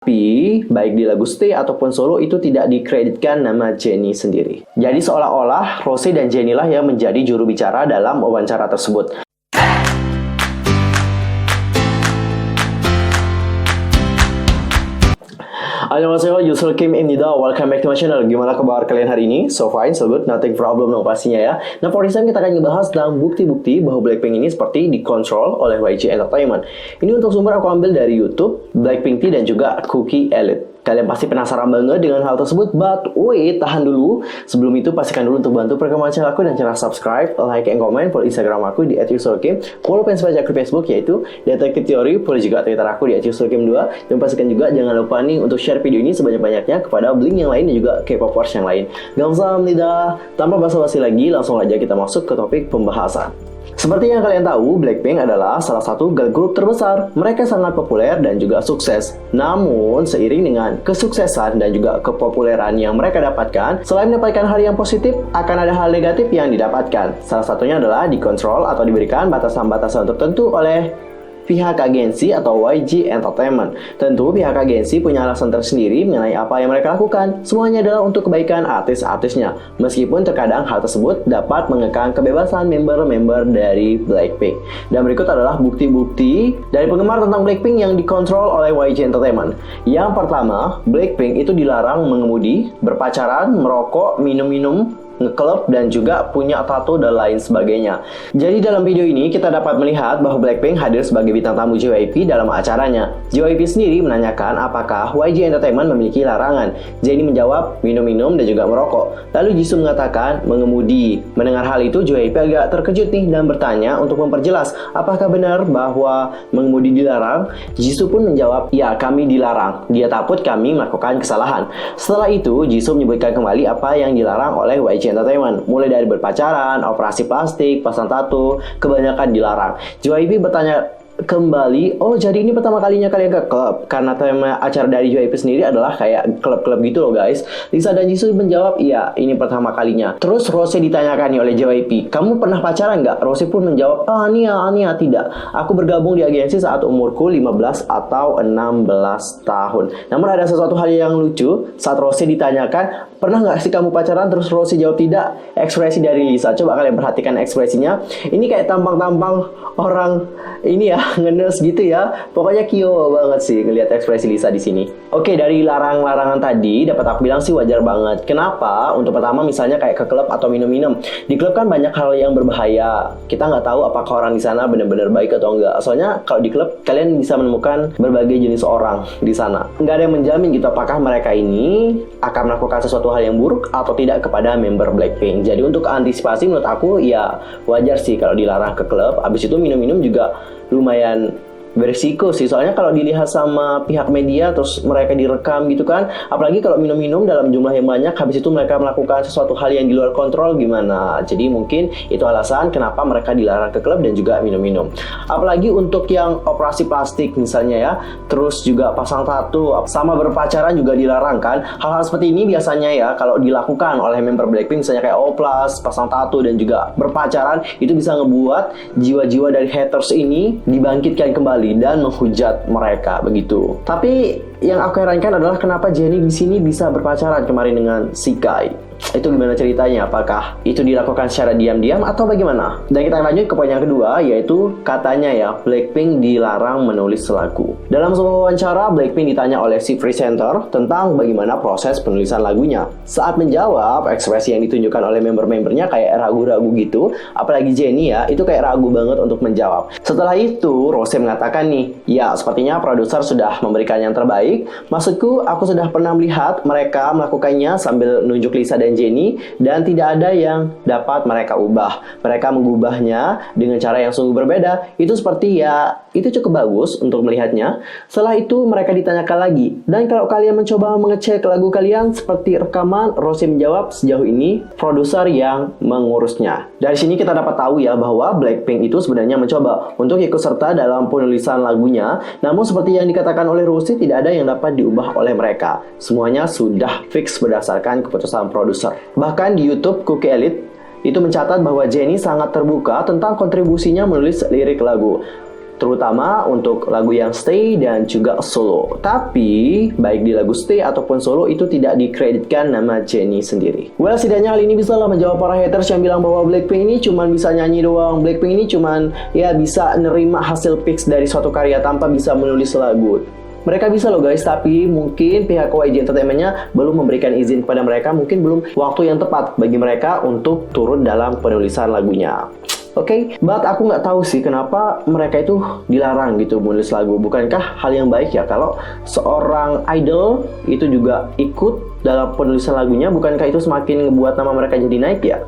Tapi, baik di lagu Stay ataupun solo itu tidak dikreditkan nama Jennie sendiri. Jadi seolah-olah Rose dan Jennie lah yang menjadi juru bicara dalam wawancara tersebut. Annyeonghaseyo, Yusuf Kim Imnida. Welcome back to my channel. Gimana kabar kalian hari ini? So fine, so good, nothing problem no pastinya ya. Nah, for this time kita akan ngebahas tentang bukti-bukti bahwa Blackpink ini seperti dikontrol oleh YG Entertainment. Ini untuk sumber aku ambil dari YouTube, Blackpink T dan juga Cookie Elite. Kalian pasti penasaran banget dengan hal tersebut, but wait, tahan dulu. Sebelum itu, pastikan dulu untuk bantu perkembangan channel aku dan cara subscribe, like, and comment, follow Instagram aku di @yusulkim, follow fans page aku di Facebook yaitu Detektif Teori, follow juga Twitter aku di @yusulkim2, dan pastikan juga jangan lupa nih untuk share video ini sebanyak-banyaknya kepada Blink yang lain dan juga K-popers yang lain. Gamsahamnida, tanpa basa-basi lagi, langsung aja kita masuk ke topik pembahasan. Seperti yang kalian tahu, Blackpink adalah salah satu girl group terbesar. Mereka sangat populer dan juga sukses. Namun, seiring dengan kesuksesan dan juga kepopuleran yang mereka dapatkan, selain mendapatkan hal yang positif, akan ada hal negatif yang didapatkan. Salah satunya adalah dikontrol atau diberikan batasan-batasan tertentu oleh pihak agensi atau YG Entertainment. Tentu pihak agensi punya alasan tersendiri mengenai apa yang mereka lakukan. Semuanya adalah untuk kebaikan artis-artisnya. Meskipun terkadang hal tersebut dapat mengekang kebebasan member-member dari Blackpink. Dan berikut adalah bukti-bukti dari penggemar tentang Blackpink yang dikontrol oleh YG Entertainment. Yang pertama, Blackpink itu dilarang mengemudi, berpacaran, merokok, minum-minum, ngeklub, dan juga punya tato dan lain sebagainya. Jadi dalam video ini kita dapat melihat bahwa Blackpink hadir sebagai bintang tamu JYP dalam acaranya. JYP sendiri menanyakan apakah YG Entertainment memiliki larangan. Jennie menjawab minum-minum dan juga merokok. Lalu Jisoo mengatakan mengemudi. Mendengar hal itu, JYP agak terkejut nih dan bertanya untuk memperjelas apakah benar bahwa mengemudi dilarang. Jisoo pun menjawab, ya kami dilarang. Dia takut kami melakukan kesalahan. Setelah itu Jisoo menyebutkan kembali apa yang dilarang oleh YG Entertainment, mulai dari berpacaran, operasi plastik, pasang tato, kebanyakan dilarang. JYP bertanya kembali, oh jadi ini pertama kalinya kalian ke klub? Karena tema acara dari JYP sendiri adalah kayak klub-klub gitu loh guys. Lisa dan Jisoo menjawab, iya ini pertama kalinya. Terus Rose ditanyakan nih oleh JYP, kamu pernah pacaran nggak? Rose pun menjawab, Ania tidak. Aku bergabung di agensi saat umurku 15 atau 16 tahun. Namun ada sesuatu hal yang lucu saat Rose ditanyakan, pernah nggak sih kamu pacaran? Terus Rose jawab tidak. Ekspresi dari Lisa, coba kalian perhatikan ekspresinya. Ini kayak tampang-tampang orang ini ya, ngenes gitu ya. Pokoknya kyo banget sih ngelihat ekspresi Lisa di sini. Oke, dari larangan tadi dapat aku bilang sih wajar banget. Kenapa? Untuk pertama misalnya kayak ke klub atau minum-minum. Di klub kan banyak hal yang berbahaya. Kita nggak tahu apakah orang di sana benar-benar baik atau enggak. Soalnya kalau di klub kalian bisa menemukan berbagai jenis orang di sana. Nggak ada yang menjamin gitu apakah mereka ini akan melakukan sesuatu hal yang buruk atau tidak kepada member Blackpink. Jadi untuk antisipasi menurut aku ya wajar sih kalau dilarang ke klub. Abis itu minum-minum juga lumayan berisiko sih, soalnya kalau dilihat sama pihak media terus mereka direkam gitu kan, apalagi kalau minum-minum dalam jumlah yang banyak, habis itu mereka melakukan sesuatu hal yang di luar kontrol gimana. Jadi mungkin itu alasan kenapa mereka dilarang ke klub dan juga minum-minum. Apalagi untuk yang operasi plastik misalnya ya, terus juga pasang tato sama berpacaran juga dilarang kan. Hal-hal seperti ini biasanya ya kalau dilakukan oleh member Blackpink misalnya kayak oplas, pasang tato dan juga berpacaran, itu bisa ngebuat jiwa-jiwa dari haters ini dibangkitkan kembali dan menghujat mereka begitu. Tapi yang aku herankan adalah kenapa Jennie di sini bisa berpacaran kemarin dengan si Kai. Itu gimana ceritanya? Apakah itu dilakukan secara diam-diam atau bagaimana? Dan kita lanjut ke poin yang kedua, yaitu katanya ya Blackpink dilarang menulis lagu. Dalam sebuah wawancara, Blackpink ditanya oleh si presenter tentang bagaimana proses penulisan lagunya. Saat menjawab, ekspresi yang ditunjukkan oleh member-membernya kayak ragu-ragu gitu. Apalagi Jennie ya, itu kayak ragu banget untuk menjawab. Setelah itu, Rose mengatakan nih, ya sepertinya produser sudah memberikan yang terbaik. Maksudku, aku sudah pernah melihat mereka melakukannya sambil nunjuk Lisa dan Jennie, dan tidak ada yang dapat mereka ubah. Mereka mengubahnya dengan cara yang sungguh berbeda. Itu seperti ya, itu cukup bagus untuk melihatnya. Setelah itu mereka ditanyakan lagi, dan kalau kalian mencoba mengecek lagu kalian seperti rekaman, Rose menjawab sejauh ini produser yang mengurusnya. Dari sini kita dapat tahu ya bahwa Blackpink itu sebenarnya mencoba untuk ikut serta dalam penulisan lagunya. Namun seperti yang dikatakan oleh Rose, tidak ada yang dapat diubah oleh mereka. Semuanya sudah fix berdasarkan keputusan produser. Bahkan di YouTube Cookie Elite itu mencatat bahwa Jennie sangat terbuka tentang kontribusinya menulis lirik lagu. terutama untuk lagu yang Stay dan juga solo. Tapi baik di lagu Stay ataupun solo itu tidak dikreditkan nama Jennie sendiri. Well, setidaknya hal ini bisa lah menjawab para haters yang bilang bahwa Blackpink ini cuman bisa nyanyi doang. Blackpink ini cuman ya bisa nerima hasil fix dari suatu karya tanpa bisa menulis lagu. Mereka bisa loh guys, tapi mungkin pihak YG Entertainment-nya belum memberikan izin kepada mereka, mungkin belum waktu yang tepat bagi mereka untuk turun dalam penulisan lagunya. Oke, but aku nggak tahu sih kenapa mereka itu dilarang gitu menulis lagu. Bukankah hal yang baik ya kalau seorang idol itu juga ikut dalam penulisan lagunya? Bukankah itu semakin ngebuat nama mereka jadi naik ya?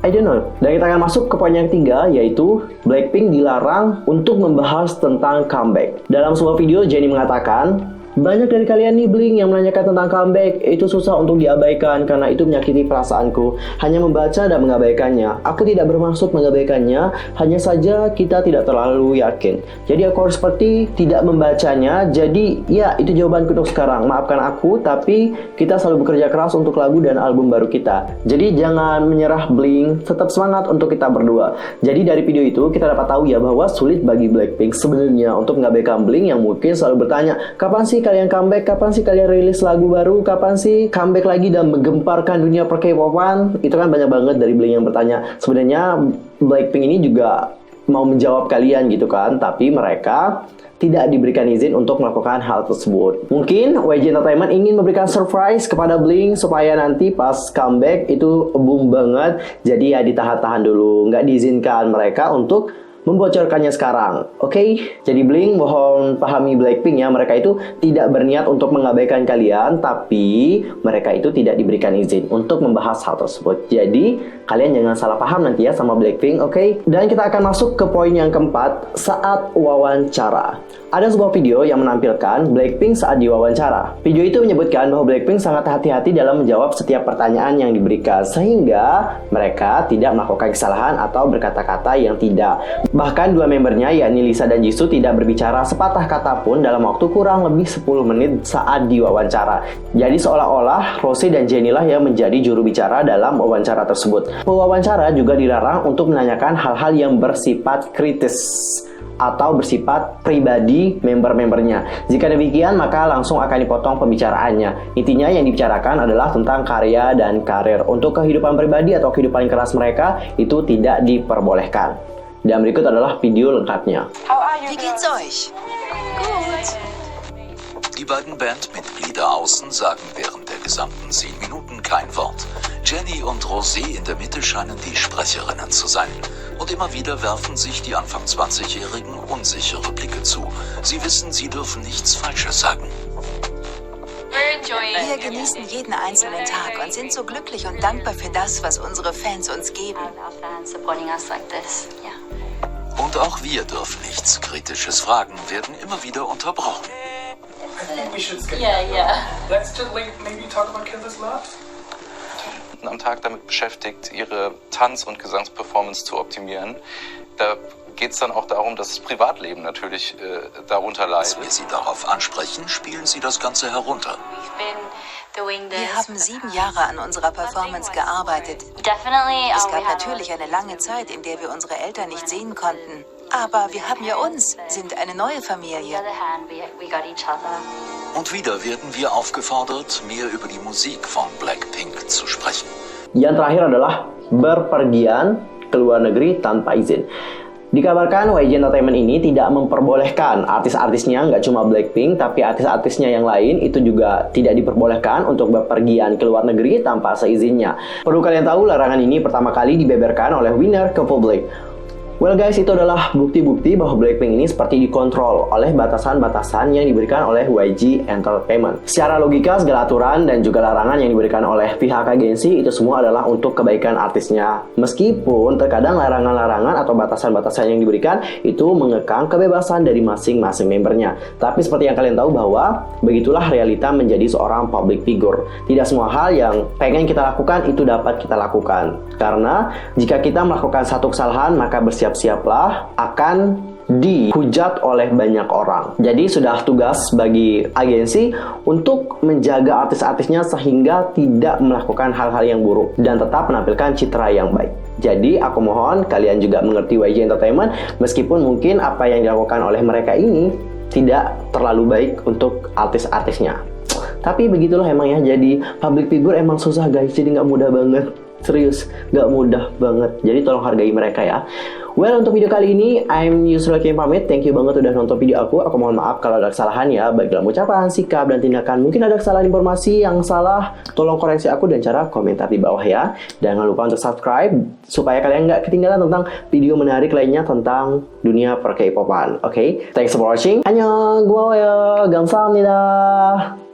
I don't know. Dan kita akan masuk ke poin yang ketiga, yaitu Blackpink dilarang untuk membahas tentang comeback. Dalam sebuah video, Jennie mengatakan, banyak dari kalian nih Blink yang menanyakan tentang comeback. Itu susah untuk diabaikan karena itu menyakiti perasaanku. Hanya membaca dan mengabaikannya. Aku tidak bermaksud mengabaikannya, hanya saja kita tidak terlalu yakin. Jadi aku harus seperti tidak membacanya. Jadi ya itu jawabanku untuk sekarang. Maafkan aku, tapi kita selalu bekerja keras untuk lagu dan album baru kita. Jadi jangan menyerah Blink, tetap semangat untuk kita berdua. Jadi dari video itu kita dapat tahu ya bahwa sulit bagi Blackpink sebenarnya untuk mengabaikan Blink yang mungkin selalu bertanya, kapan sih kalian comeback, kapan sih kalian rilis lagu baru, kapan sih comeback lagi dan menggemparkan dunia per K-popan. Itu kan banyak banget dari Blink yang bertanya. Sebenarnya Blackpink ini juga mau menjawab kalian gitu kan, tapi mereka tidak diberikan izin untuk melakukan hal tersebut. Mungkin YG Entertainment ingin memberikan surprise kepada Blink supaya nanti pas comeback itu boom banget. Jadi ya ditahan-tahan dulu, nggak diizinkan mereka untuk membocorkannya sekarang. Oke? Jadi Blink mohon pahami Blackpink ya, mereka itu tidak berniat untuk mengabaikan kalian, tapi mereka itu tidak diberikan izin untuk membahas hal tersebut. Jadi kalian jangan salah paham nanti ya sama Blackpink, oke? Dan kita akan masuk ke poin yang keempat, saat wawancara. Ada sebuah video yang menampilkan Blackpink saat diwawancara. Video itu menyebutkan bahwa Blackpink sangat hati-hati dalam menjawab setiap pertanyaan yang diberikan, sehingga mereka tidak melakukan kesalahan atau berkata-kata yang tidak. Bahkan dua membernya, yakni Lisa dan Jisoo, tidak berbicara sepatah kata pun dalam waktu kurang lebih 10 menit saat diwawancara. Jadi seolah-olah Rosé dan Jennie lah yang menjadi juru bicara dalam wawancara tersebut. Pewawancara juga dilarang untuk menanyakan hal-hal yang bersifat kritis atau bersifat pribadi member-membernya. Jika demikian, maka langsung akan dipotong pembicaraannya. Intinya yang dibicarakan adalah tentang karya dan karir. Untuk kehidupan pribadi atau kehidupan keras mereka, itu tidak diperbolehkan. Dan berikut adalah video lengkapnya. Wie geht's euch? Gut. Die beiden Bandmitglieder außen sagen während der gesamten 10 Minuten kein Wort. Jennie und Rosé in der Mitte scheinen die Sprecherinnen zu sein. Und immer wieder werfen sich die Anfang 20-Jährigen unsichere Blicke zu. Sie wissen, sie dürfen nichts Falsches sagen. Wir genießen jeden einzelnen Tag und sind so glücklich und dankbar für das, was unsere Fans uns geben. Und auch wir dürfen nichts Kritisches fragen, werden immer wieder unterbrochen. I think we should skip that. Let's just maybe talk about Kill This Love. Am Tag damit beschäftigt, ihre Tanz- und Gesangsperformance zu optimieren. Da geht es dann auch darum, dass das Privatleben natürlich darunter Als leidet. wir sie darauf ansprechen, spielen sie das Ganze herunter. Wir haben 7 Jahre an unserer Performance gearbeitet. Es gab natürlich eine lange Zeit, in der wir unsere Eltern nicht sehen konnten. Aber wir haben ja uns, sind eine neue Familie. Und wieder werden wir aufgefordert, mehr über die Musik von Blackpink zu sprechen. Yang terakhir adalah berpergian ke luar negeri tanpa izin. Dikabarkan YG Entertainment ini tidak memperbolehkan artis-artisnya, nggak cuma Blackpink, tapi artis-artisnya yang lain itu juga tidak diperbolehkan untuk berpergian ke luar negeri tanpa seizinnya. Perlu kalian tahu, larangan ini pertama kali dibeberkan oleh Winner ke publik. Well guys, itu adalah bukti-bukti bahwa Blackpink ini seperti dikontrol oleh batasan-batasan yang diberikan oleh YG Entertainment. Secara logika, segala aturan dan juga larangan yang diberikan oleh pihak agensi itu semua adalah untuk kebaikan artisnya. Meskipun terkadang larangan-larangan atau batasan-batasan yang diberikan itu mengekang kebebasan dari masing-masing membernya. Tapi seperti yang kalian tahu bahwa begitulah realita menjadi seorang public figure. Tidak semua hal yang pengen kita lakukan itu dapat kita lakukan. Karena jika kita melakukan satu kesalahan, maka bersiap-siaplah akan dihujat oleh banyak orang. Jadi sudah tugas bagi agensi untuk menjaga artis-artisnya sehingga tidak melakukan hal-hal yang buruk dan tetap menampilkan citra yang baik. Jadi aku mohon kalian juga mengerti YG Entertainment, meskipun mungkin apa yang dilakukan oleh mereka ini tidak terlalu baik untuk artis-artisnya. Tapi begitulah emang ya, jadi public figure emang susah guys, jadi nggak mudah banget. Serius, nggak mudah banget. Jadi tolong hargai mereka ya. Well, untuk video kali ini, I'm Yusril Hakim pamit. Thank you banget udah nonton video aku. Aku mohon maaf kalau ada kesalahan ya, baik dalam ucapan, sikap, dan tindakan. Mungkin ada kesalahan informasi yang salah, tolong koreksi aku dan cara komentar di bawah ya. Dan jangan lupa untuk subscribe, supaya kalian nggak ketinggalan tentang video menarik lainnya tentang dunia per K-popan. Oke? Thanks for watching. Annyeong, gomawayo, 감사합니다.